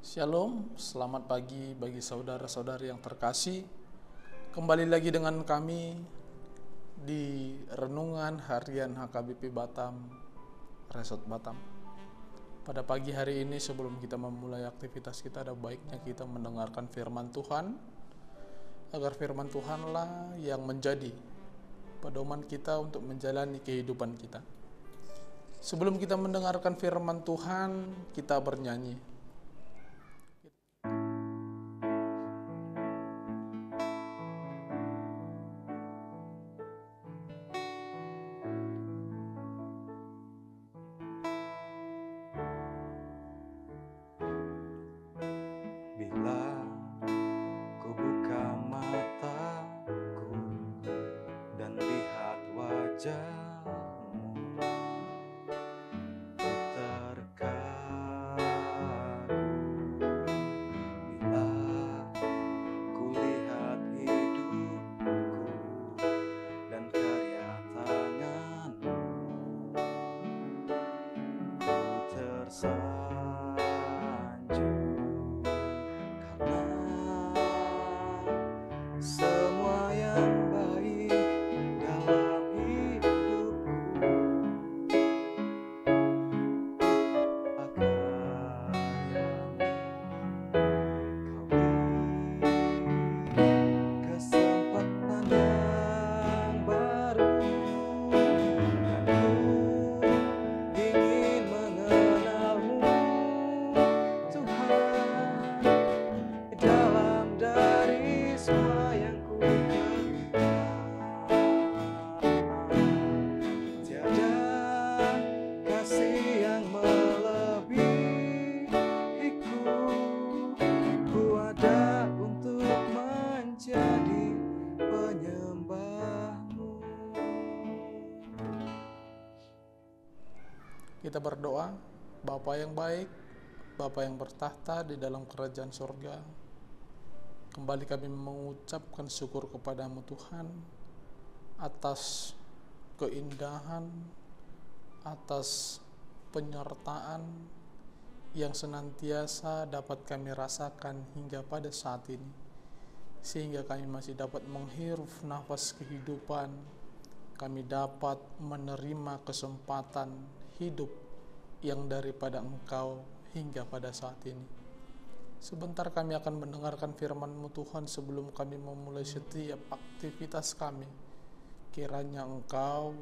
Shalom, selamat pagi bagi saudara-saudari yang terkasih. Kembali lagi dengan kami di Renungan Harian HKBP Batam, Resort Batam. Pada pagi hari ini sebelum kita memulai aktivitas kita, ada baiknya kita mendengarkan firman Tuhan, agar firman Tuhanlah yang menjadi pedoman kita untuk menjalani kehidupan kita. Sebelum kita mendengarkan firman Tuhan, kita bernyanyi. Bila ku buka mataku dan lihat wajahmu, ku terkagum. Bila ku lihat hidupku dan karya tanganmu, ku tersanjung. Semua yang baik dalam hidupku karyamu. Kau beri kesempatan yang baru, dan ku ingin mengenalmu, Tuhan, dalam dari semua yang ku kenal. Tiada kasih yang melebihiku, ku ada untuk menjadi penyembahmu. Kita berdoa. Bapa yang baik, Bapa yang bertahta di dalam kerajaan surga, kembali kami mengucapkan syukur kepadamu Tuhan atas keindahan, atas penyertaan yang senantiasa dapat kami rasakan hingga pada saat ini, sehingga kami masih dapat menghirup nafas kehidupan, kami dapat menerima kesempatan hidup yang daripada Engkau hingga pada saat ini. Sebentar kami akan mendengarkan firman-Mu Tuhan sebelum kami memulai setiap aktivitas kami. Kiranya Engkau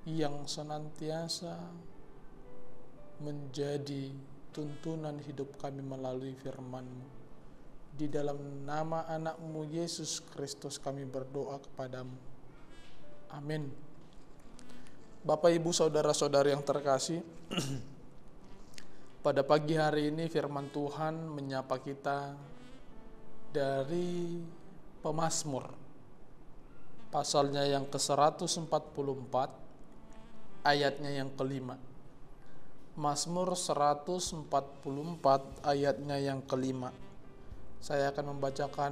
yang senantiasa menjadi tuntunan hidup kami melalui firman-Mu. Di dalam nama anak-Mu Yesus Kristus kami berdoa kepadamu. Amin. Bapak, Ibu, Saudara-saudari yang terkasih, pada pagi hari ini firman Tuhan menyapa kita dari Pemazmur, pasalnya yang ke-144, ayatnya yang kelima. Mazmur 144 ayatnya yang kelima. Saya akan membacakan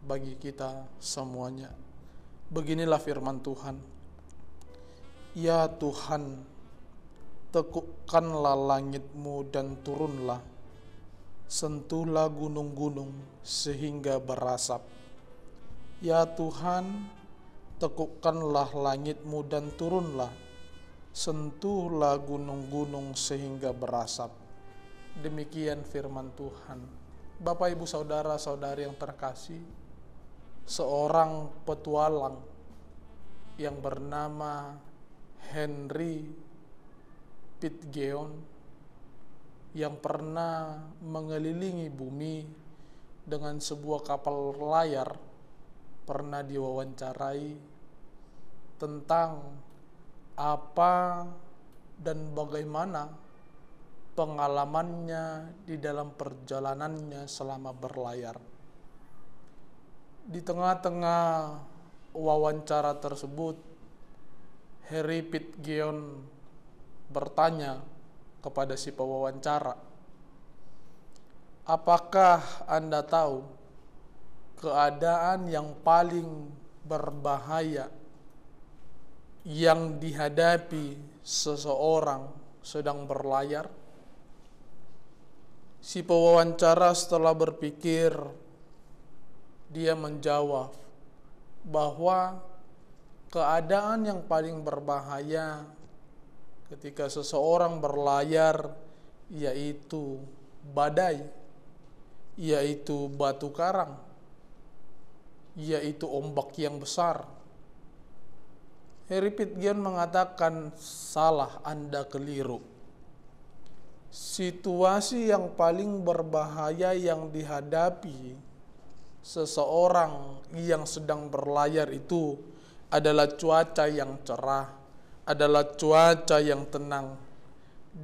bagi kita semuanya. Beginilah firman Tuhan. Ya Tuhan, tekukkanlah langit-Mu dan turunlah, sentuhlah gunung-gunung sehingga berasap. Ya Tuhan, tekukkanlah langit-Mu dan turunlah, sentuhlah gunung-gunung sehingga berasap. Demikian firman Tuhan. Bapak, Ibu, Saudara-saudari yang terkasih, seorang petualang yang bernama Henry Pitgeon yang pernah mengelilingi bumi dengan sebuah kapal layar pernah diwawancarai tentang apa dan bagaimana pengalamannya di dalam perjalanannya selama berlayar. Di tengah-tengah wawancara tersebut, Henry Pitgeon bertanya kepada si pewawancara, apakah Anda tahu keadaan yang paling berbahaya yang dihadapi seseorang sedang berlayar? Si pewawancara setelah berpikir, dia menjawab bahwa keadaan yang paling berbahaya ketika seseorang berlayar yaitu badai, yaitu batu karang, yaitu ombak yang besar. Harry Pitgion mengatakan, salah, Anda keliru. Situasi yang paling berbahaya yang dihadapi seseorang yang sedang berlayar itu adalah cuaca yang cerah, adalah cuaca yang tenang,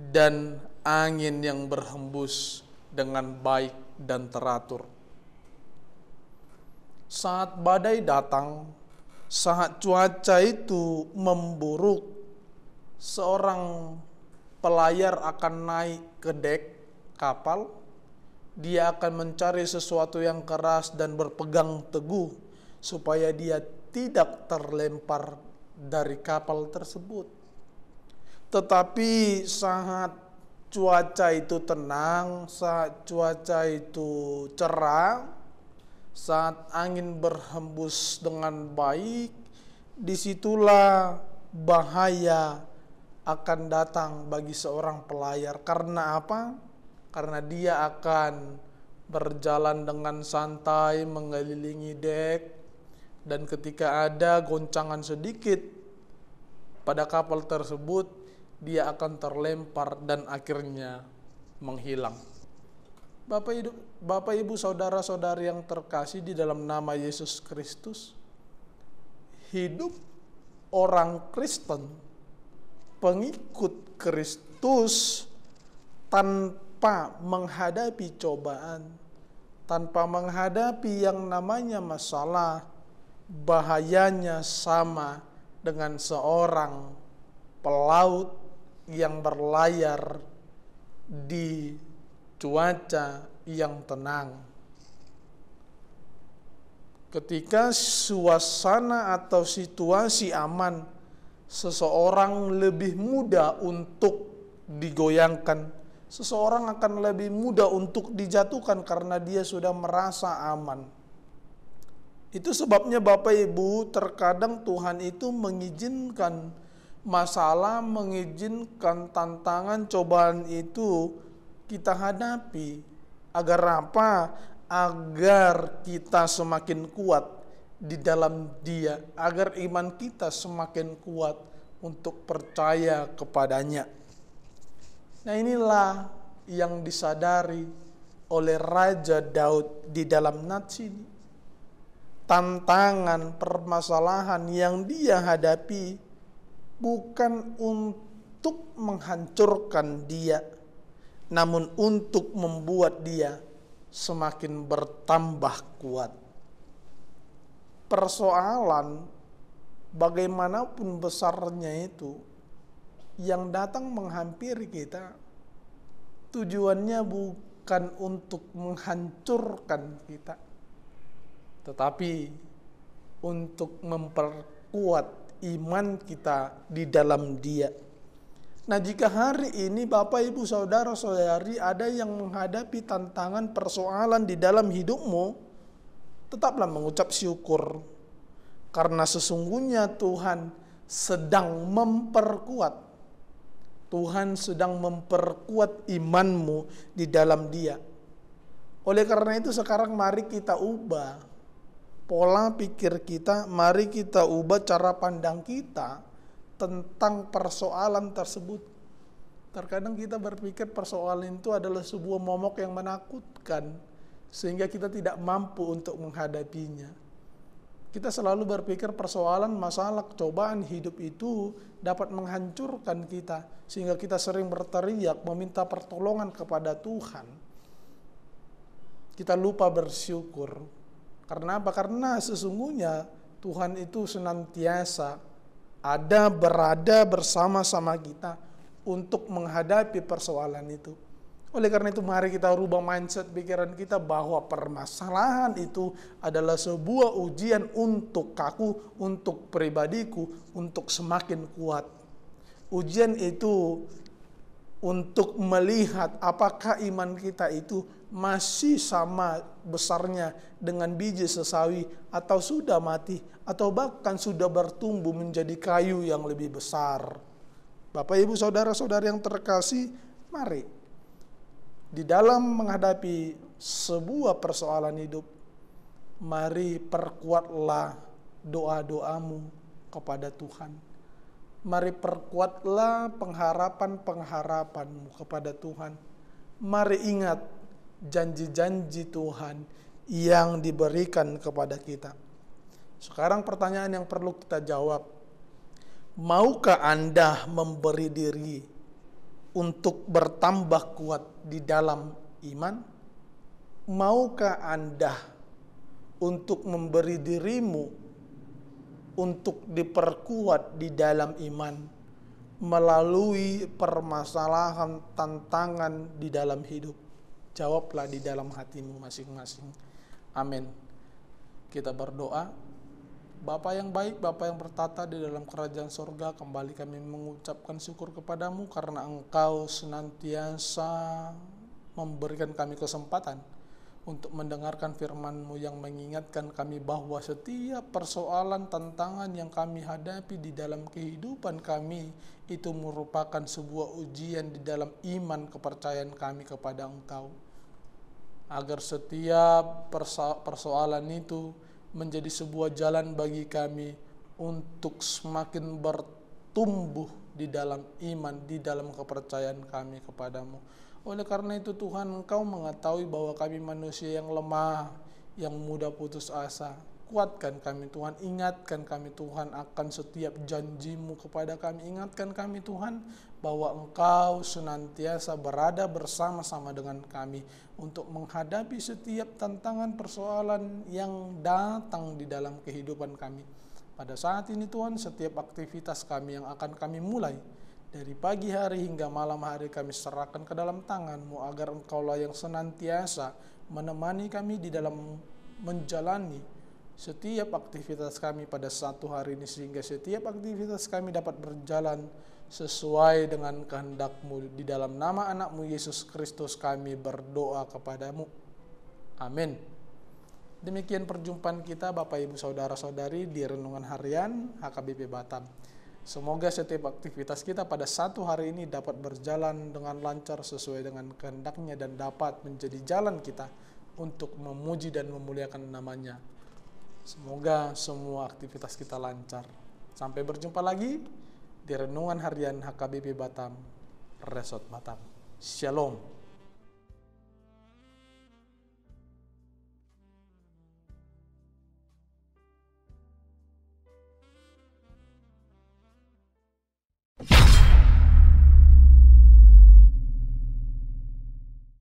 dan angin yang berhembus dengan baik dan teratur. Saat badai datang, saat cuaca itu memburuk, seorang pelayar akan naik ke dek kapal. Dia akan mencari sesuatu yang keras dan berpegang teguh supaya dia tidak terlempar dari kapal tersebut. Tetapi saat cuaca itu tenang, saat cuaca itu cerah, saat angin berhembus dengan baik, disitulah bahaya akan datang bagi seorang pelayar. Karena apa? Karena dia akan berjalan dengan santai mengelilingi dek, dan ketika ada goncangan sedikit pada kapal tersebut, dia akan terlempar dan akhirnya menghilang. Bapak Ibu saudara-saudari yang terkasih di dalam nama Yesus Kristus, hidup orang Kristen, pengikut Kristus, tanpa menghadapi cobaan, tanpa menghadapi yang namanya masalah, bahayanya sama dengan seorang pelaut yang berlayar di cuaca yang tenang. Ketika suasana atau situasi aman, seseorang lebih mudah untuk digoyangkan. Seseorang akan lebih mudah untuk dijatuhkan karena dia sudah merasa aman. Itu sebabnya Bapak Ibu, terkadang Tuhan itu mengizinkan masalah, mengizinkan tantangan, cobaan itu kita hadapi. Agar apa? Agar kita semakin kuat di dalam Dia, agar iman kita semakin kuat untuk percaya kepadanya. Nah, inilah yang disadari oleh Raja Daud di dalam nats ini. Tantangan, permasalahan yang dia hadapi bukan untuk menghancurkan dia, namun untuk membuat dia semakin bertambah kuat. Persoalan bagaimanapun besarnya itu yang datang menghampiri kita, tujuannya bukan untuk menghancurkan kita, tetapi untuk memperkuat iman kita di dalam Dia. Nah, jika hari ini Bapak Ibu saudara-saudari ada yang menghadapi tantangan persoalan di dalam hidupmu, tetaplah mengucap syukur. Karena sesungguhnya Tuhan sedang memperkuat. Tuhan sedang memperkuat imanmu di dalam Dia. Oleh karena itu sekarang mari kita ubah pola pikir kita, mari kita ubah cara pandang kita tentang persoalan tersebut. Terkadang kita berpikir persoalan itu adalah sebuah momok yang menakutkan, sehingga kita tidak mampu untuk menghadapinya. Kita selalu berpikir persoalan, masalah, cobaan hidup itu dapat menghancurkan kita, sehingga kita sering berteriak meminta pertolongan kepada Tuhan. Kita lupa bersyukur. Karena apa? Karena sesungguhnya Tuhan itu senantiasa berada bersama-sama kita untuk menghadapi persoalan itu. Oleh karena itu mari kita rubah mindset pikiran kita bahwa permasalahan itu adalah sebuah ujian untuk aku, untuk pribadiku, untuk semakin kuat. Ujian itu untuk melihat apakah iman kita itu masih sama besarnya dengan biji sesawi atau sudah mati atau bahkan sudah bertumbuh menjadi kayu yang lebih besar. Bapak, Ibu, saudara-saudari yang terkasih, mari di dalam menghadapi sebuah persoalan hidup, mari perkuatlah doa-doamu kepada Tuhan. Mari perkuatlah pengharapan-pengharapanmu kepada Tuhan. Mari ingat janji-janji Tuhan yang diberikan kepada kita. Sekarang pertanyaan yang perlu kita jawab. Maukah Anda memberi diri untuk bertambah kuat di dalam iman? Maukah Anda untuk memberi dirimu untuk diperkuat di dalam iman melalui permasalahan tantangan di dalam hidup? Jawablah di dalam hatimu masing-masing. Amin. Kita berdoa. Bapa yang baik, Bapa yang bertata di dalam kerajaan sorga, kembali kami mengucapkan syukur kepadamu karena Engkau senantiasa memberikan kami kesempatan untuk mendengarkan firman-Mu yang mengingatkan kami bahwa setiap persoalan tantangan yang kami hadapi di dalam kehidupan kami itu merupakan sebuah ujian di dalam iman kepercayaan kami kepada Engkau. Agar setiap persoalan itu menjadi sebuah jalan bagi kami untuk semakin bertumbuh di dalam iman, di dalam kepercayaan kami kepadamu. Oleh karena itu Tuhan, Engkau mengetahui bahwa kami manusia yang lemah, yang mudah putus asa. Kuatkan kami Tuhan, ingatkan kami Tuhan akan setiap janji-Mu kepada kami. Ingatkan kami Tuhan bahwa Engkau senantiasa berada bersama-sama dengan kami untuk menghadapi setiap tantangan persoalan yang datang di dalam kehidupan kami. Pada saat ini Tuhan, setiap aktivitas kami yang akan kami mulai, dari pagi hari hingga malam hari kami serahkan ke dalam tangan-Mu agar Engkaulah yang senantiasa menemani kami di dalam menjalani setiap aktivitas kami pada satu hari ini, sehingga setiap aktivitas kami dapat berjalan sesuai dengan kehendak-Mu. Di dalam nama anak-Mu Yesus Kristus kami berdoa kepadamu. Amin. Demikian perjumpaan kita Bapak Ibu Saudara-saudari di Renungan Harian HKBP Batam. Semoga setiap aktivitas kita pada satu hari ini dapat berjalan dengan lancar sesuai dengan kehendak-Nya dan dapat menjadi jalan kita untuk memuji dan memuliakan nama-Nya. Semoga semua aktivitas kita lancar. Sampai berjumpa lagi di Renungan Harian HKBP Batam, Resort Batam. Shalom.